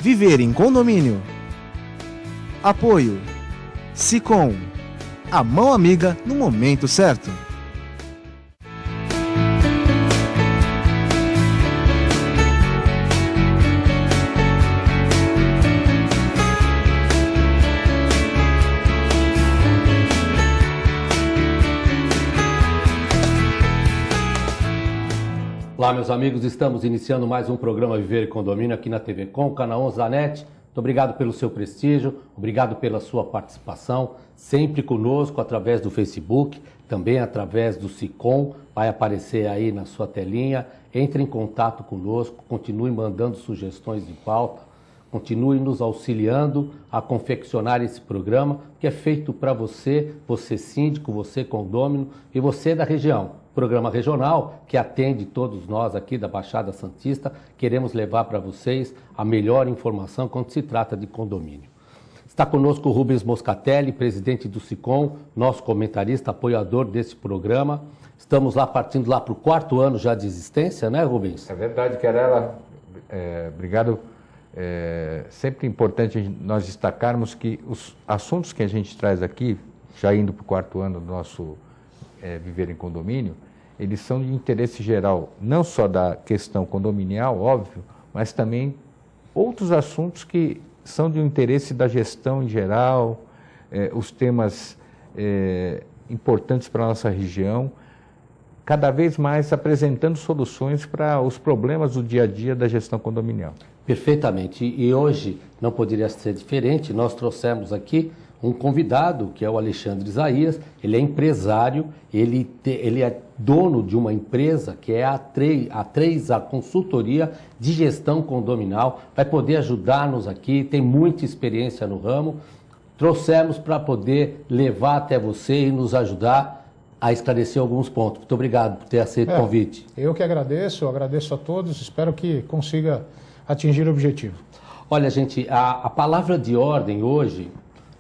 Viver em condomínio. Apoio Sicom, a mão amiga no momento certo. Olá, meus amigos, estamos iniciando mais um programa Viver em Condomínio aqui na TV Com, canal 11 da NET. Muito obrigado pelo seu prestígio, obrigado pela sua participação, sempre conosco através do Facebook, também através do Sicom, vai aparecer aí na sua telinha. Entre em contato conosco, continue mandando sugestões de pauta, continue nos auxiliando a confeccionar esse programa, que é feito para você, você síndico, você condômino e você da região. Programa regional que atende todos nós aqui da Baixada Santista. Queremos levar para vocês a melhor informação quando se trata de condomínio. Está conosco o Rubens Moscatelli, presidente do Sicom, nosso comentarista, apoiador desse programa. Estamos lá partindo lá para o 4º ano já de existência, né, Rubens? É verdade, Querela. Obrigado. É sempre importante nós destacarmos que os assuntos que a gente traz aqui, já indo para o 4º ano do nosso Viver em Condomínio, eles são de interesse geral, não só da questão condominial, óbvio, mas também outros assuntos que são de interesse da gestão em geral, os temas importantes para a nossa região, cada vez mais apresentando soluções para os problemas do dia a dia da gestão condominial. Perfeitamente. E hoje não poderia ser diferente, nós trouxemos aqui um convidado, que é o Alexandre Isaías. Ele é empresário, ele é dono de uma empresa que é a consultoria de gestão condominal, vai poder ajudar-nos aqui, tem muita experiência no ramo. Trouxemos para poder levar até você e nos ajudar a esclarecer alguns pontos. Muito obrigado por ter aceito o convite. Eu que agradeço a todos, espero que consiga atingir o objetivo. Olha, gente, a palavra de ordem hoje,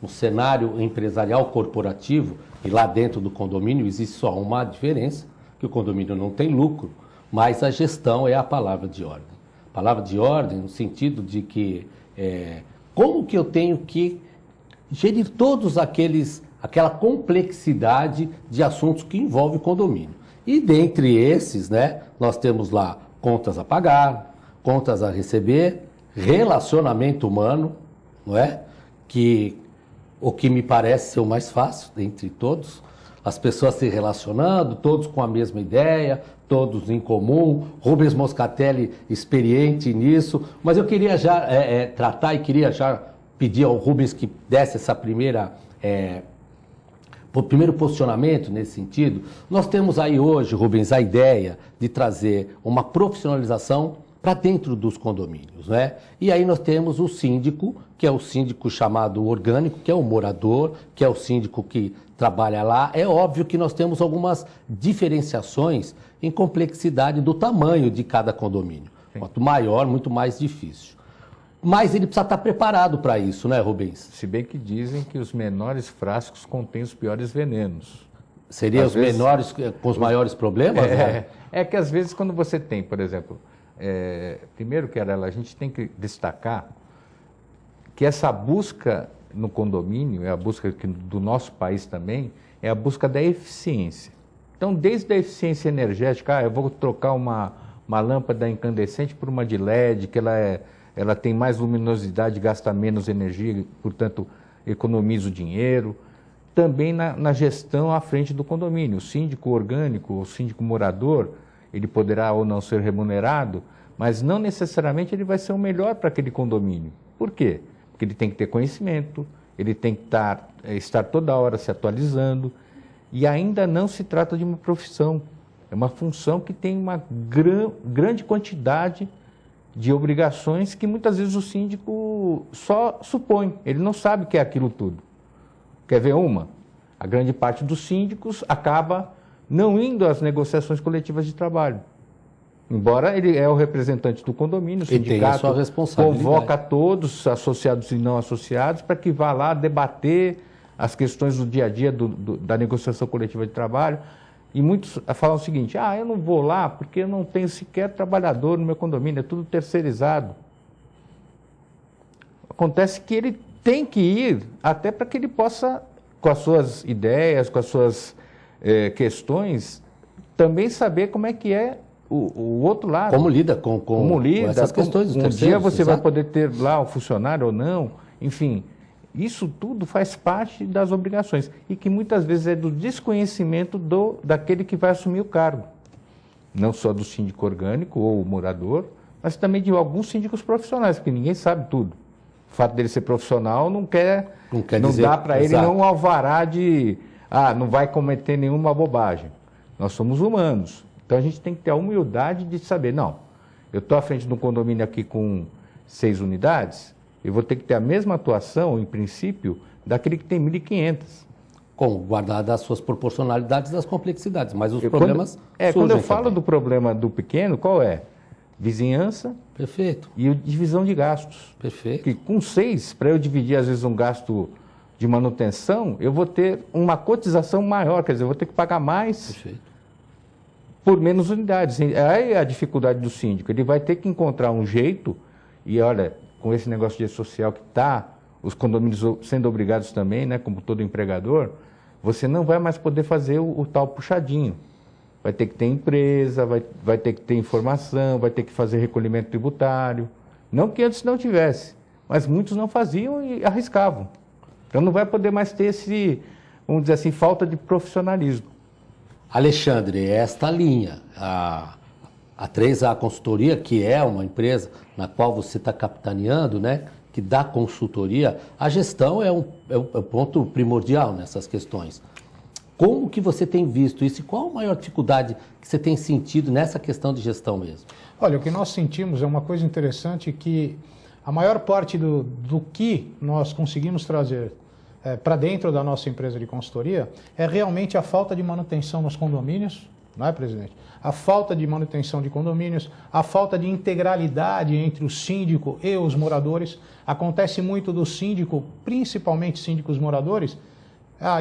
no cenário empresarial corporativo, e lá dentro do condomínio existe só uma diferença, que o condomínio não tem lucro, mas a gestão é a palavra de ordem. Palavra de ordem no sentido de que como que eu tenho que gerir todos aquela complexidade de assuntos que envolve o condomínio. E dentre esses, né, nós temos lá contas a pagar, contas a receber, relacionamento humano, não é? O que me parece ser o mais fácil dentre todos, as pessoas se relacionando, todos com a mesma ideia, todos em comum. Rubens Moscatelli, experiente nisso, mas eu queria já tratar e queria já pedir ao Rubens que desse essa o primeiro posicionamento nesse sentido. Nós temos aí hoje, Rubens, a ideia de trazer uma profissionalização para dentro dos condomínios, né? E aí nós temos o síndico, que é o síndico chamado orgânico, que é o morador, que é o síndico que trabalha lá. É óbvio que nós temos algumas diferenciações em complexidade do tamanho de cada condomínio. Sim. Quanto maior, muito mais difícil. Mas ele precisa estar preparado para isso, né, Rubens? Se bem que dizem que os menores frascos contêm os piores venenos. Seria os menores com os maiores problemas? Né? É que às vezes quando você tem, por exemplo... primeiro, Querela, a gente tem que destacar que essa busca no condomínio, é a busca do nosso país também, é a busca da eficiência. Então, desde a eficiência energética, eu vou trocar uma lâmpada incandescente por uma de LED, que ela tem mais luminosidade, gasta menos energia, portanto, economiza o dinheiro. Também na gestão à frente do condomínio, o síndico orgânico, o síndico morador, ele poderá ou não ser remunerado, mas não necessariamente ele vai ser o melhor para aquele condomínio. Por quê? Porque ele tem que ter conhecimento, ele tem que estar toda hora se atualizando, e ainda não se trata de uma profissão. É uma função que tem uma grande quantidade de obrigações que muitas vezes o síndico só supõe, ele não sabe o que é aquilo tudo. Quer ver uma? A grande parte dos síndicos acaba não indo às negociações coletivas de trabalho. Embora ele é o representante do condomínio, o sindicato convoca todos, associados e não associados, para que vá lá debater as questões do dia a dia da negociação coletiva de trabalho. E muitos falam o seguinte: eu não vou lá porque eu não tenho sequer trabalhador no meu condomínio, é tudo terceirizado. Acontece que ele tem que ir até para que ele possa, com as suas ideias, com as suas questões, também saber como é que é o outro lado. Como lida com essas questões dos terceiros. Um dia você vai poder ter lá o funcionário ou não, enfim. Isso tudo faz parte das obrigações e que muitas vezes é do desconhecimento daquele que vai assumir o cargo. Não só do síndico orgânico ou morador, mas também de alguns síndicos profissionais, porque ninguém sabe tudo. O fato dele ser profissional não dá para ele não alvará de, não vai cometer nenhuma bobagem. Nós somos humanos, então a gente tem que ter a humildade de saber, não, eu estou à frente de um condomínio aqui com 6 unidades, eu vou ter que ter a mesma atuação, em princípio, daquele que tem 1.500. Com guardadas as suas proporcionalidades das complexidades, mas os problemas surgem quando eu falo também. do problema do pequeno, qual é? Vizinhança. Perfeito. E divisão de gastos. Perfeito. Que com 6, para eu dividir às vezes um gasto de manutenção, eu vou ter uma cotização maior, quer dizer, eu vou ter que pagar mais. Perfeito. Por menos unidades. Aí é a dificuldade do síndico, ele vai ter que encontrar um jeito, e olha, com esse negócio de social que está, os condomínios sendo obrigados também, né, como todo empregador, você não vai mais poder fazer o tal puxadinho. Vai ter que ter empresa, vai ter que ter informação, vai ter que fazer recolhimento tributário. Não que antes não tivesse, mas muitos não faziam e arriscavam. Então não vai poder mais ter esse, vamos dizer assim, falta de profissionalismo. Alexandre, esta linha, a 3A Consultoria, que é uma empresa na qual você está capitaneando, né, que dá consultoria, a gestão é o ponto primordial nessas questões. Como que você tem visto isso e qual a maior dificuldade que você tem sentido nessa questão de gestão mesmo? Olha, o que nós sentimos é uma coisa interessante que a maior parte do que nós conseguimos trazer para dentro da nossa empresa de consultoria é realmente a falta de manutenção nos condomínios, não é, presidente? A falta de manutenção de condomínios, a falta de integralidade entre o síndico e os moradores. Acontece muito do síndico, principalmente síndicos moradores,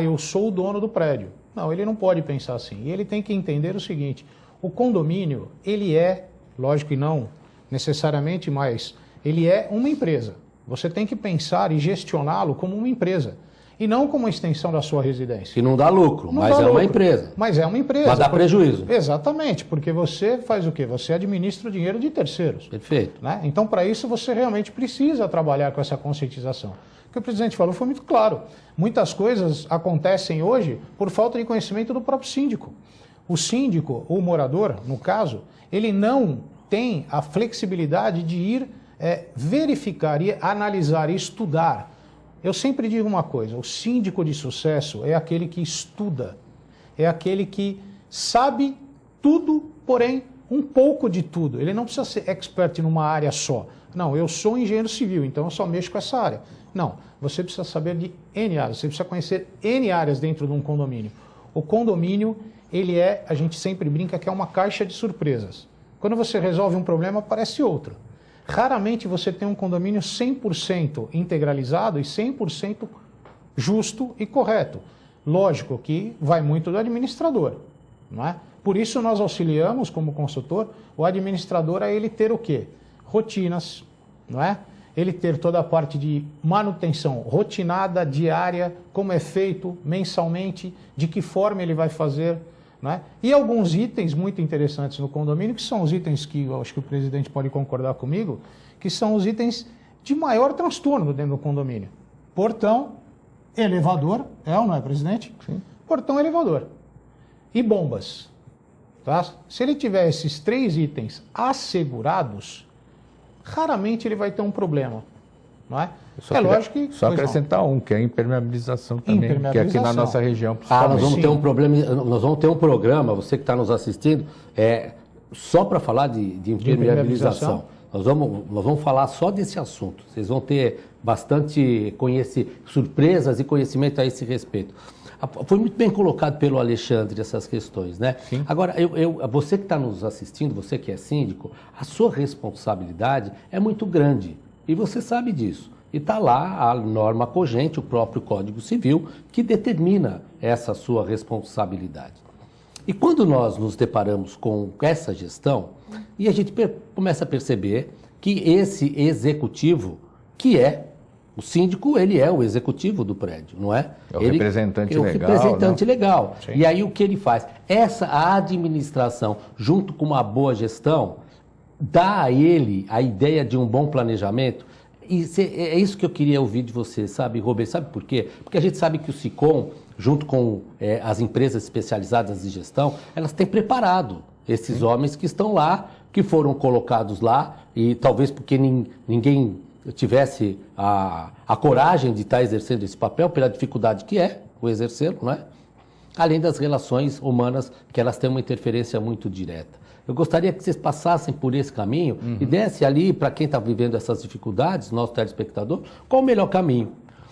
eu sou o dono do prédio. Não, ele não pode pensar assim. E ele tem que entender o seguinte, o condomínio, ele é, lógico que não necessariamente, mas ele é uma empresa. Você tem que pensar e gestioná-lo como uma empresa. E não como uma extensão da sua residência. Que não dá lucro, mas é uma empresa. Mas é uma empresa. Mas dá prejuízo. Exatamente, porque você faz o quê? Você administra o dinheiro de terceiros. Perfeito. Né? Então, para isso, você realmente precisa trabalhar com essa conscientização. O que o presidente falou foi muito claro. Muitas coisas acontecem hoje por falta de conhecimento do próprio síndico. O síndico, ou o morador, no caso, ele não tem a flexibilidade de ir verificar, e analisar e estudar. Eu sempre digo uma coisa, o síndico de sucesso é aquele que estuda, é aquele que sabe tudo, porém um pouco de tudo. Ele não precisa ser expert numa área só. Não, eu sou engenheiro civil, então eu só mexo com essa área. Não, você precisa saber de N áreas, você precisa conhecer N áreas dentro de um condomínio. O condomínio, ele a gente sempre brinca que é uma caixa de surpresas. Quando você resolve um problema, aparece outro. Raramente você tem um condomínio 100% integralizado e 100% justo e correto. Lógico que vai muito do administrador, não é? Por isso nós auxiliamos, como consultor, o administrador a ele ter o quê? Rotinas, não é? Ele ter toda a parte de manutenção rotinada, diária, como é feito mensalmente, de que forma ele vai fazer, não é? E alguns itens muito interessantes no condomínio, que são os itens que eu acho que o presidente pode concordar comigo, que são os itens de maior transtorno dentro do condomínio. Portão, elevador, ou não é, presidente? Sim. Portão, elevador. E bombas. Tá? Se ele tiver esses 3 itens assegurados, raramente ele vai ter um problema. Não é? Lógico que... Só acrescentar que é a impermeabilização também, que aqui na nossa região nós vamos ter um problema, nós vamos ter um programa, você que está nos assistindo, só para falar de impermeabilização. Nós vamos falar só desse assunto. Vocês vão ter bastante surpresas e conhecimento a esse respeito. Foi muito bem colocado pelo Alexandre essas questões, né? Sim. Agora, você que está nos assistindo, você que é síndico, a sua responsabilidade é muito grande. E você sabe disso. E está lá a norma cogente, o próprio Código Civil, que determina essa sua responsabilidade. E quando nós nos deparamos com essa gestão, e a gente começa a perceber que esse executivo, que é O síndico, ele é o executivo do prédio, não é? É o Ele, representante é o legal. representante legal. Sim. E aí o que ele faz? A administração, junto com uma boa gestão, dá a ele a ideia de um bom planejamento. E é isso que eu queria ouvir de você, sabe, Robert? Sabe por quê? Porque a gente sabe que o SICOM, junto com as empresas especializadas em gestão, elas têm preparado esses homens que estão lá, que foram colocados lá, e talvez porque ninguém tivesse a coragem de estar exercendo esse papel, pela dificuldade que é o exercê-lo, não é? Além das relações humanas, que elas têm uma interferência muito direta. Eu gostaria que vocês passassem por esse caminho e desse ali, para quem está vivendo essas dificuldades, nosso telespectador, qual o melhor caminho?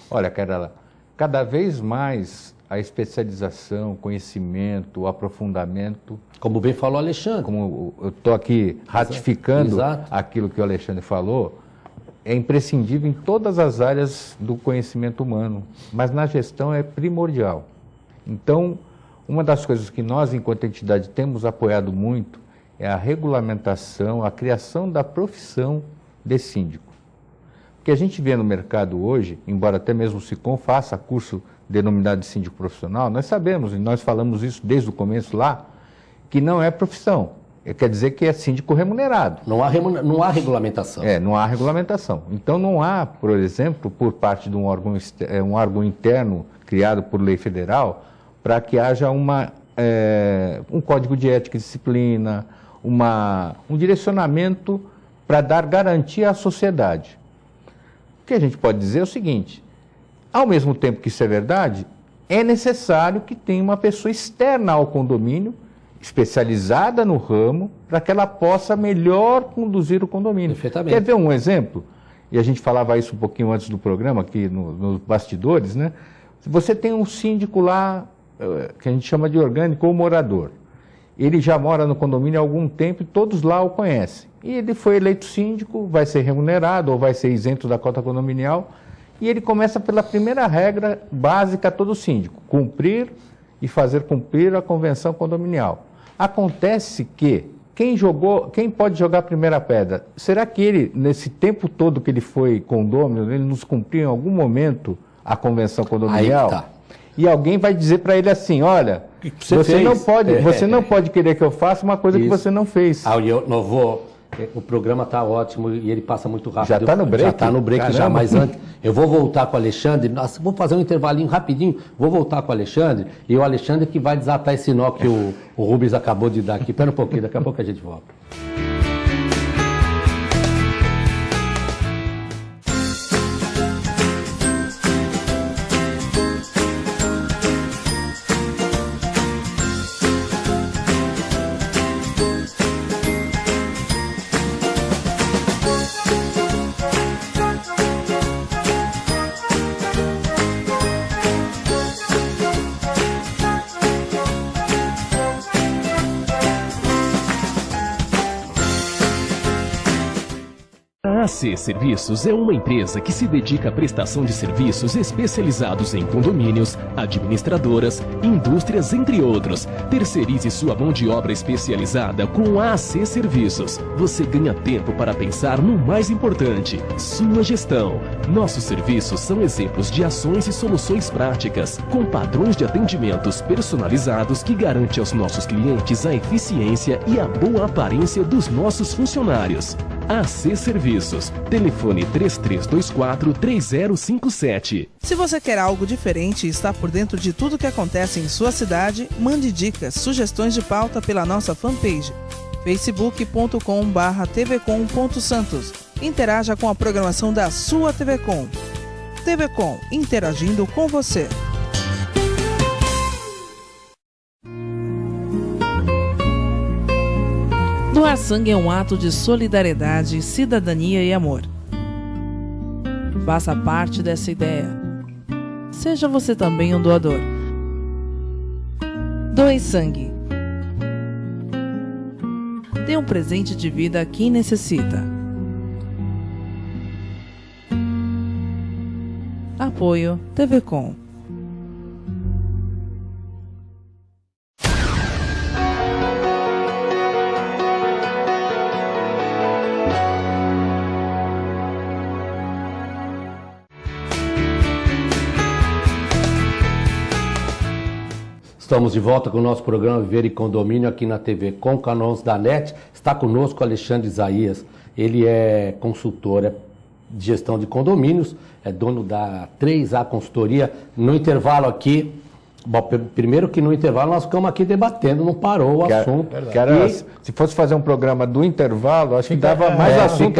Olha, Carla, cada vez mais a especialização, conhecimento, o aprofundamento, Como bem falou Alexandre. como eu estou aqui ratificando Exato. aquilo que o Alexandre falou, é imprescindível em todas as áreas do conhecimento humano, mas na gestão é primordial. Então, uma das coisas que nós, enquanto entidade, temos apoiado muito é a regulamentação, a criação da profissão de síndico. O que a gente vê no mercado hoje, embora até mesmo o SICOM faça curso denominado de síndico profissional, nós sabemos, e nós falamos isso desde o começo lá, que não é profissão. Quer dizer que é síndico remunerado. Não há regulamentação. Não há regulamentação. Então não há, por exemplo, por parte de um órgão interno criado por lei federal, para que haja um código de ética e disciplina, um direcionamento para dar garantia à sociedade. O que a gente pode dizer é o seguinte: ao mesmo tempo que isso é verdade, é necessário que tenha uma pessoa externa ao condomínio, especializada no ramo, para que ela possa melhor conduzir o condomínio. Perfeitamente. Quer ver um exemplo? E a gente falava isso um pouquinho antes do programa, aqui nos bastidores, né? Você tem um síndico lá, que a gente chama de orgânico ou morador. Ele já mora no condomínio há algum tempo e todos lá o conhecem. E ele foi eleito síndico, vai ser remunerado ou vai ser isento da cota condominial. E ele começa pela primeira regra básica a todo síndico: cumprir e fazer cumprir a convenção condominial. Acontece que quem pode jogar a primeira pedra? Será que ele, nesse tempo todo que ele foi condômino, ele nos cumpriu em algum momento a convenção condominial? Aí tá. E alguém vai dizer para ele assim: olha, você não pode querer que eu faça uma coisa que você não fez. Eu não vou. O programa está ótimo e ele passa muito rápido. Já está no break? Já está no break. Caramba. Já, mas antes eu vou voltar com o Alexandre. Nossa, vou fazer um intervalinho rapidinho, vou voltar com o Alexandre, e o Alexandre que vai desatar esse nó que o Rubens acabou de dar aqui. Espera um pouquinho, daqui a pouco a gente volta. A AC Serviços é uma empresa que se dedica à prestação de serviços especializados em condomínios, administradoras, indústrias, entre outros. Terceirize sua mão de obra especializada com a AC Serviços. Você ganha tempo para pensar no mais importante, sua gestão. Nossos serviços são exemplos de ações e soluções práticas, com padrões de atendimentos personalizados que garante aos nossos clientes a eficiência e a boa aparência dos nossos funcionários. AC Serviços. Telefone 3324-3057. Se você quer algo diferente e está por dentro de tudo que acontece em sua cidade, mande dicas, sugestões de pauta pela nossa fanpage facebook.com/tvcom.santos. Interaja com a programação da sua TV Com. TV Com, interagindo com você. Doar sangue é um ato de solidariedade, cidadania e amor. Faça parte dessa ideia. Seja você também um doador. Doe sangue. Dê um presente de vida a quem necessita. Apoio TV Com. Estamos de volta com o nosso programa Viver e Condomínio aqui na TV com Canons da NET. Está conosco Alexandre Isaías. Ele é consultor de gestão de condomínios, é dono da 3A Consultoria. No intervalo aqui, bom, primeiro que no intervalo nós ficamos aqui debatendo, não parou o assunto. Se fosse fazer um programa do intervalo, acho que dava mais assunto.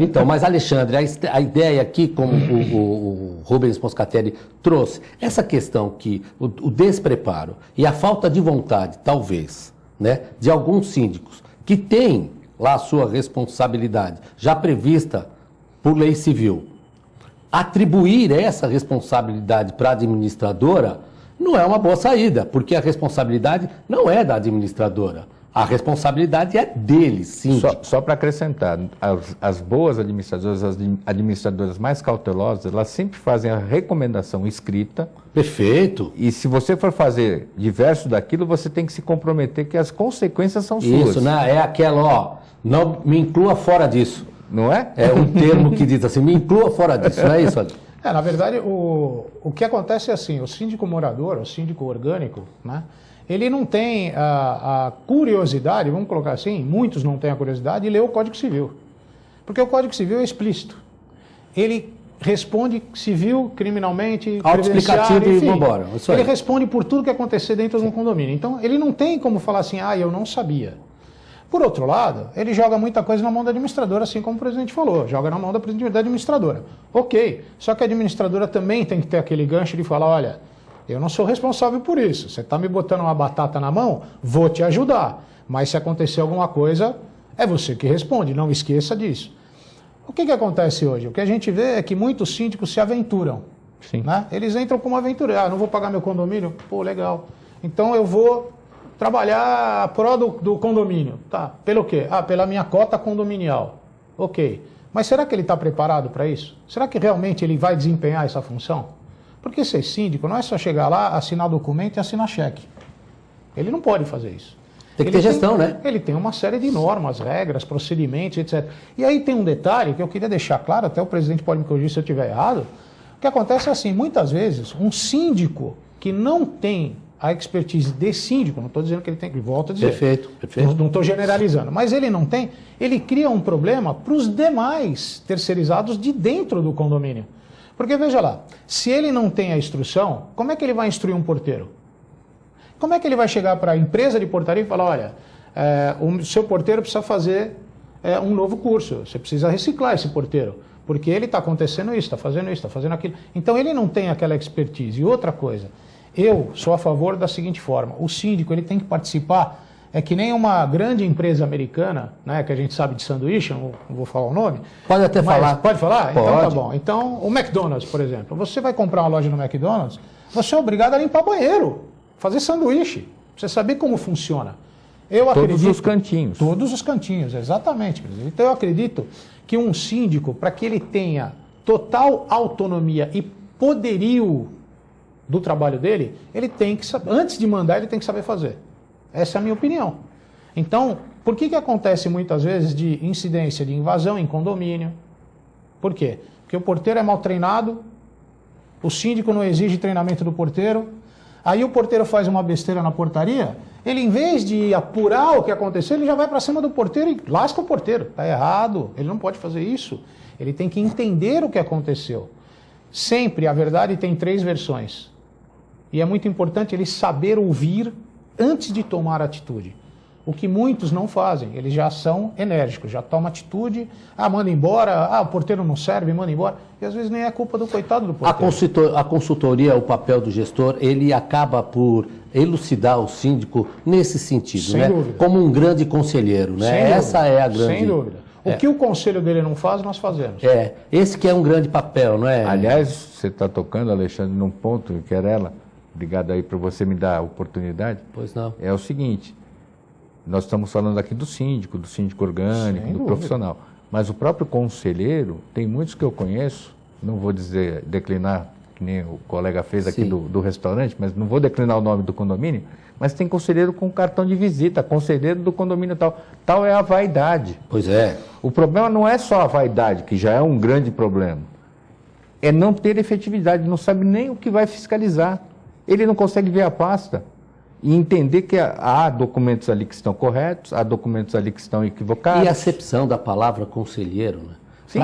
Então, mas Alexandre, a ideia aqui, como o Rubens Moscatelli trouxe, essa questão que o despreparo e a falta de vontade, talvez, né, de alguns síndicos que têm lá a sua responsabilidade já prevista por lei civil, atribuir essa responsabilidade para a administradora não é uma boa saída, porque a responsabilidade não é da administradora. A responsabilidade é deles, sim. Só para acrescentar, as boas administradoras, as administradoras mais cautelosas, elas sempre fazem a recomendação escrita. Perfeito. E se você for fazer diverso daquilo, você tem que se comprometer que as consequências são suas. Isso, né? É aquela, ó, não me inclua fora disso. Não é? É um termo que diz assim, me inclua fora disso, não é isso, Ali? Na verdade, o que acontece é assim, o síndico morador, o síndico orgânico, né, ele não tem a curiosidade, vamos colocar assim, muitos não têm a curiosidade de ler o Código Civil. Porque o Código Civil é explícito. Ele responde civil, criminalmente, autoexplicativo e vambora. Ele responde por tudo que acontecer dentro de um condomínio. Então, ele não tem como falar assim, eu não sabia. Por outro lado, ele joga muita coisa na mão da administradora, assim como o presidente falou, joga na mão da administradora. Ok, só que a administradora também tem que ter aquele gancho de falar, olha, eu não sou responsável por isso, você está me botando uma batata na mão, vou te ajudar, mas se acontecer alguma coisa, é você que responde, não esqueça disso. O que acontece hoje? O que a gente vê é que muitos síndicos se aventuram. Sim. Né? Eles entram como aventureiro, não vou pagar meu condomínio, pô, legal, então eu vou trabalhar a pró do condomínio. Tá, pelo quê? Pela minha cota condominial. Ok. Mas será que ele está preparado para isso? Será que realmente ele vai desempenhar essa função? Porque ser síndico não é só chegar lá, assinar documento e assinar cheque. Ele não pode fazer isso. Tem que ter gestão, né? Ele tem uma série de normas, regras, procedimentos, etc. E aí tem um detalhe que eu queria deixar claro, até o presidente pode me corrigir se eu estiver errado. O que acontece é assim, muitas vezes, um síndico que não tem a expertise de síndico, não estou dizendo que ele tem que, volto a dizer. Perfeito. Não estou generalizando, mas ele não tem, ele cria um problema para os demais terceirizados de dentro do condomínio. Porque veja lá, se ele não tem a instrução, como é que ele vai instruir um porteiro? Como é que ele vai chegar para a empresa de portaria e falar, olha, o seu porteiro precisa fazer um novo curso, você precisa reciclar esse porteiro, porque ele está acontecendo isso, está fazendo isso, está fazendo aquilo. Então ele não tem aquela expertise. E outra coisa, eu sou a favor da seguinte forma, o síndico ele tem que participar, é que nem uma grande empresa americana, né, que a gente sabe de sanduíche, não vou falar o nome. Pode até falar. Pode falar? Pode. Então tá bom. Então, o McDonald's, por exemplo, você vai comprar uma loja no McDonald's, você é obrigado a limpar banheiro, fazer sanduíche, pra você saber como funciona. Todos os cantinhos. Todos os cantinhos, exatamente. Então eu acredito que um síndico, para que ele tenha total autonomia e poderio do trabalho dele, ele tem que saber, antes de mandar, ele tem que saber fazer. Essa é a minha opinião. Então, por que acontece muitas vezes de incidência de invasão em condomínio? Por quê? Porque o porteiro é mal treinado, o síndico não exige treinamento do porteiro, aí o porteiro faz uma besteira na portaria, ele em vez de apurar o que aconteceu, ele já vai para cima do porteiro e lasca o porteiro. Está errado, ele não pode fazer isso. Ele tem que entender o que aconteceu. Sempre a verdade tem 3 versões. E é muito importante ele saber ouvir antes de tomar atitude. O que muitos não fazem, eles já são enérgicos, já tomam atitude, manda embora, o porteiro não serve, manda embora. E às vezes nem é culpa do coitado do porteiro. A consultoria, o papel do gestor, ele acaba por elucidar o síndico nesse sentido, Sem dúvida. Como um grande conselheiro, né? Essa é a grande... Sem dúvida. O que o conselho dele não faz, nós fazemos. Esse que é um grande papel, não é? Aliás, você está tocando, Alexandre, num ponto, Querela, obrigado aí por você me dar a oportunidade. Pois não. É o seguinte, nós estamos falando aqui do síndico orgânico, do profissional. Mas o próprio conselheiro, tem muitos que eu conheço, não vou declinar, que nem o colega fez aqui do restaurante, mas não vou declinar o nome do condomínio, mas tem conselheiro com cartão de visita, conselheiro do condomínio tal. Tal é a vaidade. Pois é. O problema não é só a vaidade, que já é um grande problema. É não ter efetividade, não sabe nem o que vai fiscalizar. ele não consegue ver a pasta e entender que há documentos ali que estão corretos, há documentos ali que estão equivocados. E a acepção da palavra conselheiro, né? Sim.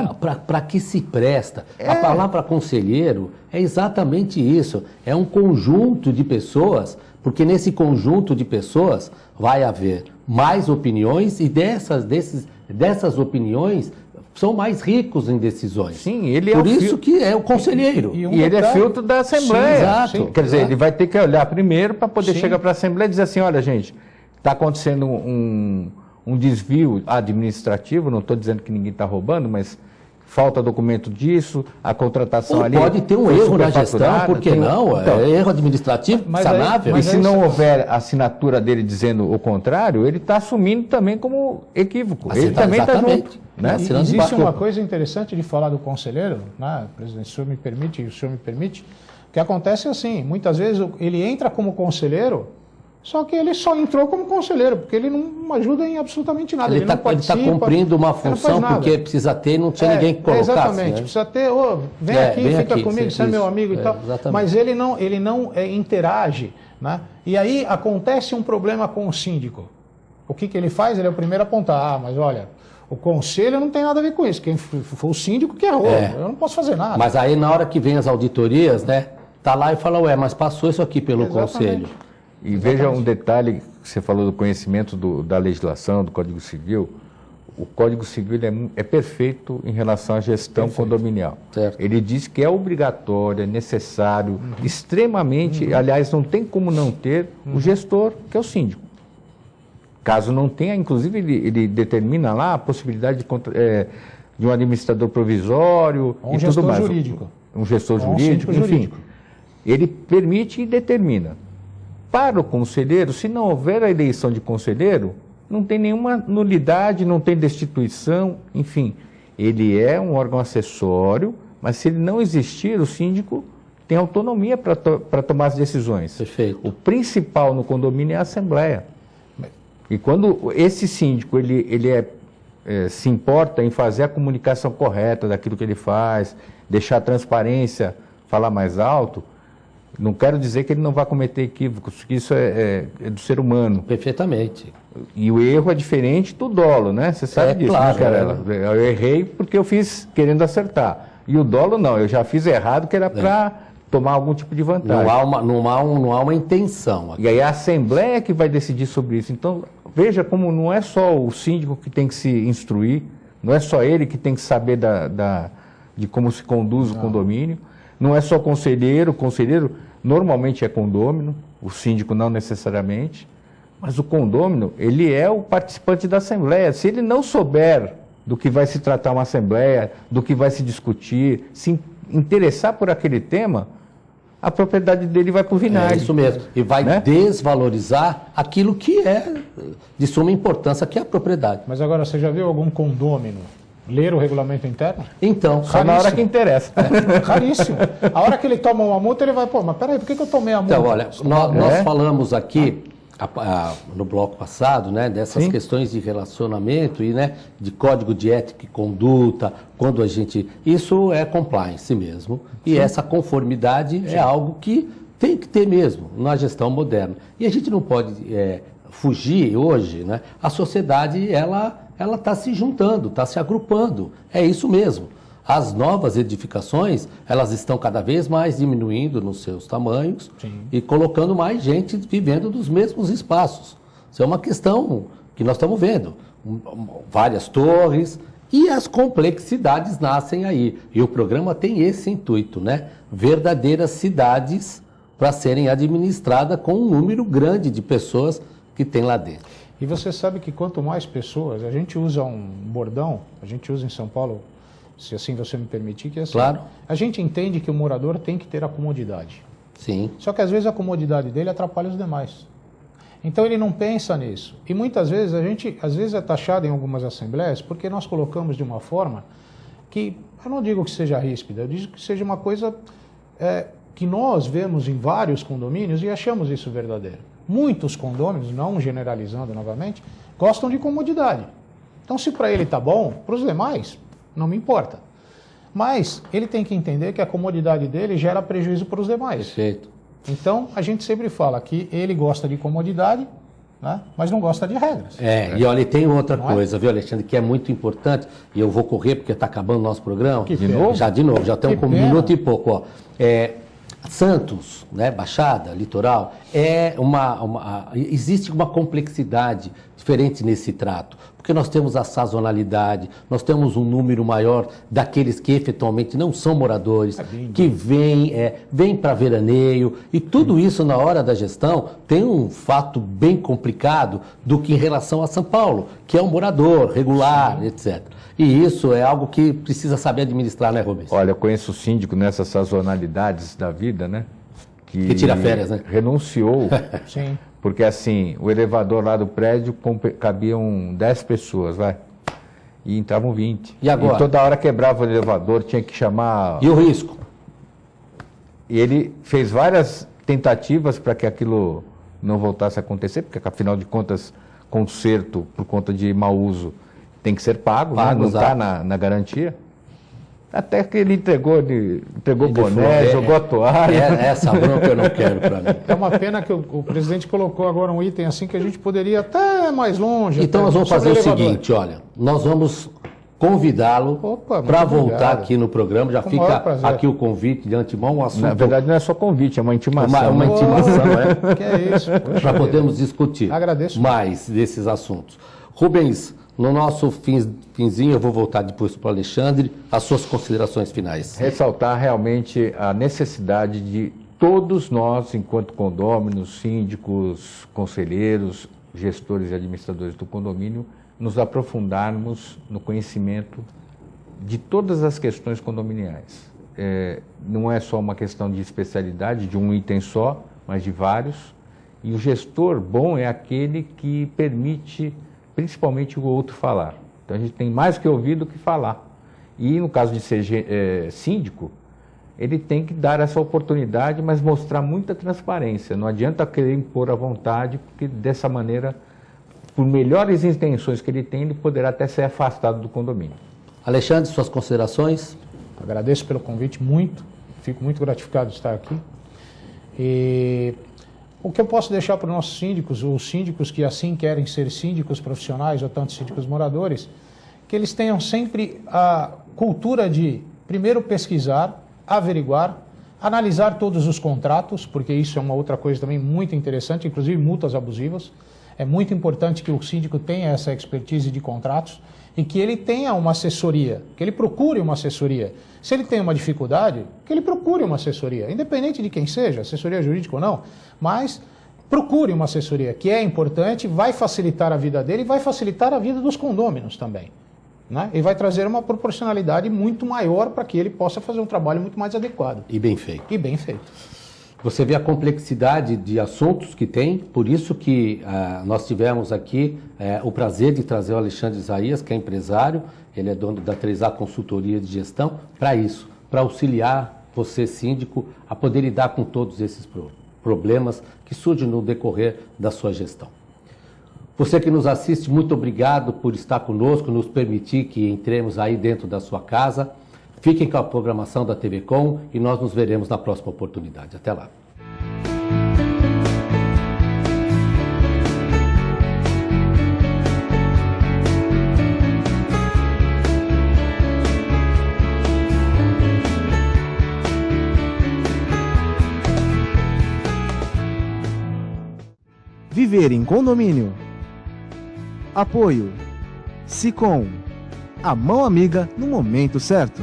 Para que se presta? A palavra conselheiro é exatamente isso. É um conjunto de pessoas, porque nesse conjunto de pessoas vai haver mais opiniões e dessas opiniões são mais ricos em decisões. Sim, ele é por isso que é o conselheiro. E ele é filtro da Assembleia. Sim, exato. Sim, quer dizer, ele vai ter que olhar primeiro para poder Sim. chegar para a Assembleia e dizer assim, olha, gente, está acontecendo um desvio administrativo, não estou dizendo que ninguém está roubando, mas falta documento disso, a contratação Ou ali... pode ter um foi erro na gestão, superfaturada, por que não? Então, É erro administrativo, mas sanável. e se não houver a assinatura dele dizendo o contrário, ele está assumindo também como equívoco. Ele também está junto. Né? Assinando Existe embaixo. uma coisa interessante de falar do conselheiro, né, presidente, se o senhor me permite, o que acontece é assim, muitas vezes ele entra como conselheiro, só que ele só entrou como conselheiro, porque ele não ajuda em absolutamente nada. Ele não está participa, cumprindo uma ele não faz função nada. porque precisa ter, não tinha ninguém que colocasse. Exatamente, né? precisa ter, vem aqui, vem fica aqui, comigo, você é meu amigo e tal. Exatamente. Mas ele não interage, né? E aí acontece um problema com o síndico. O que ele faz? Ele é o primeiro a apontar, mas olha, o conselho não tem nada a ver com isso, quem foi o síndico que errou, eu não posso fazer nada. Mas aí na hora que vem as auditorias, né, tá lá e fala, mas passou isso aqui pelo Exatamente. conselho. E veja um detalhe que você falou do conhecimento da legislação, do Código Civil. O Código Civil é perfeito em relação à gestão condominial. Certo. Ele diz que é obrigatório, é necessário, extremamente, aliás, não tem como não ter o gestor, que é o síndico. Caso não tenha, inclusive ele determina lá a possibilidade de um administrador provisório Ou um e tudo gestor mais. jurídico. Um gestor Ou um jurídico, síndico enfim. jurídico. Ele permite e determina. Para o conselheiro, se não houver a eleição de conselheiro, não tem nenhuma nulidade, não tem destituição, enfim. Ele é um órgão acessório, mas se ele não existir, o síndico tem autonomia para tomar as decisões. Perfeito. O principal no condomínio é a Assembleia. E quando esse síndico se importa em fazer a comunicação correta daquilo que ele faz, deixar a transparência falar mais alto, não quero dizer que ele não vai cometer equívocos, que isso é do ser humano. Perfeitamente. E o erro é diferente do dolo, né? Você sabe disso, claro, né, Carela? Eu errei porque eu fiz querendo acertar. E o dolo não, eu já fiz errado que era para tomar algum tipo de vantagem. Não há uma intenção aqui. E aí a Assembleia que vai decidir sobre isso. Então, veja como não é só o síndico que tem que se instruir, não é só ele que tem que saber de como se conduz o condomínio, não é só o conselheiro normalmente é condômino, o síndico não necessariamente, mas o condômino, ele é o participante da Assembleia. Se ele não souber do que vai se tratar uma Assembleia, do que vai se discutir, se interessar por aquele tema, a propriedade dele vai para o vinagre. É isso mesmo. E vai né? desvalorizar aquilo que é de suma importância, que é a propriedade. Mas agora, você já viu algum condômino ler o regulamento interno? Então, Só na hora que interessa. Raríssimo. A hora que ele toma uma multa, ele vai, mas peraí, por que eu tomei a multa? Então, olha, nós falamos aqui no bloco passado, né, dessas questões de relacionamento e, né, de código de ética e conduta, quando a gente... Isso é compliance mesmo. E essa conformidade é algo que tem que ter mesmo na gestão moderna. E a gente não pode fugir hoje, né? A sociedade, ela está se juntando, está se agrupando. É isso mesmo. As novas edificações, elas estão cada vez mais diminuindo nos seus tamanhos e colocando mais gente vivendo nos mesmos espaços. Isso é uma questão que nós estamos vendo. Várias torres e as complexidades nascem aí. E o programa tem esse intuito, né? Verdadeiras cidades para serem administradas com um número grande de pessoas que tem lá dentro. E você sabe que quanto mais pessoas, a gente usa um bordão, a gente usa em São Paulo, se assim você me permitir, que é assim, claro. A gente entende que o morador tem que ter a comodidade. Sim. Só que às vezes a comodidade dele atrapalha os demais. Então ele não pensa nisso. E muitas vezes a gente, às vezes é taxado em algumas assembleias porque nós colocamos de uma forma que, eu não digo que seja ríspida, eu digo que seja uma coisa que nós vemos em vários condomínios e achamos isso verdadeiro. Muitos condôminos, não generalizando novamente, gostam de comodidade. Então se para ele está bom, para os demais não me importa. Mas ele tem que entender que a comodidade dele gera prejuízo para os demais. Perfeito. Então, a gente sempre fala que ele gosta de comodidade, né, mas não gosta de regras. E olha, tem outra Não coisa, viu, Alexandre, que é muito importante, e eu vou correr porque está acabando o nosso programa. Que pena. De novo, já estamos Que com um pena. minuto e pouco. Ó. Santos, né, Baixada, Litoral, existe uma complexidade diferente nesse trato, porque nós temos a sazonalidade, nós temos um número maior daqueles que efetualmente não são moradores, que vêm para veraneio, e tudo isso na hora da gestão tem um fato bem complicado do que em relação a São Paulo, que é um morador regular, etc. E isso é algo que precisa saber administrar, né, Rubens? Olha, eu conheço o síndico nessas sazonalidades da vida, né? Que tira férias, né? Renunciou, Sim. porque assim, o elevador lá do prédio cabiam 10 pessoas, vai. E entravam 20. E agora? E toda hora quebrava o elevador, tinha que chamar... E o risco? E ele fez várias tentativas para que aquilo não voltasse a acontecer, porque afinal de contas, conserto por conta de mau uso tem que ser pago, né? Não está na garantia. Até que ele entregou boné, jogou a toalha. Essa bronca eu não quero para mim. É uma pena que o presidente colocou agora um item assim que a gente poderia até mais longe. Então até, nós vamos sobre fazer o elevador. seguinte, olha, nós vamos convidá-lo Opa, para muito voltar obrigado. aqui no programa, já Com o maior fica prazer. aqui o convite de antemão, um assunto, Na verdade, não é só convite, é uma intimação. uma né? intimação, né? Que é isso. Poxa Para vida. podermos discutir Agradeço. mais desses assuntos. Rubens, no nosso finzinho, eu vou voltar depois para o Alexandre, as suas considerações finais. Ressaltar realmente a necessidade de todos nós, enquanto condôminos, síndicos, conselheiros, gestores e administradores do condomínio, nos aprofundarmos no conhecimento de todas as questões condominiais. Não é só uma questão de especialidade, de um item só, mas de vários. E o gestor bom é aquele que permite, principalmente, o outro falar. Então, a gente tem mais que ouvir do que falar. E, no caso de ser síndico, ele tem que dar essa oportunidade, mas mostrar muita transparência. Não adianta querer impor à vontade, porque, dessa maneira, por melhores intenções que ele tem, ele poderá até ser afastado do condomínio. Alexandre, suas considerações? Agradeço pelo convite muito, fico muito gratificado de estar aqui. E o que eu posso deixar para os nossos síndicos, os síndicos que assim querem ser síndicos profissionais ou tanto síndicos moradores, que eles tenham sempre a cultura de, primeiro, pesquisar, averiguar, analisar todos os contratos, porque isso é uma outra coisa também muito interessante, inclusive multas abusivas. É muito importante que o síndico tenha essa expertise de contratos e que ele tenha uma assessoria, que ele procure uma assessoria. Se ele tem uma dificuldade, que ele procure uma assessoria, independente de quem seja, assessoria jurídica ou não, mas procure uma assessoria, que é importante, vai facilitar a vida dele e vai facilitar a vida dos condôminos também, né? E vai trazer uma proporcionalidade muito maior para que ele possa fazer um trabalho muito mais adequado. E bem feito. E bem feito. Você vê a complexidade de assuntos que tem, por isso que nós tivemos aqui o prazer de trazer o Alexandre Isaías, que é empresário, ele é dono da 3A Consultoria de Gestão, para isso, para auxiliar você, síndico, a poder lidar com todos esses problemas que surgem no decorrer da sua gestão. Você que nos assiste, muito obrigado por estar conosco, nos permitir que entremos aí dentro da sua casa. Fiquem com a programação da TV Com e nós nos veremos na próxima oportunidade. Até lá. Viver em condomínio. Apoio. Sicom. A mão amiga no momento certo.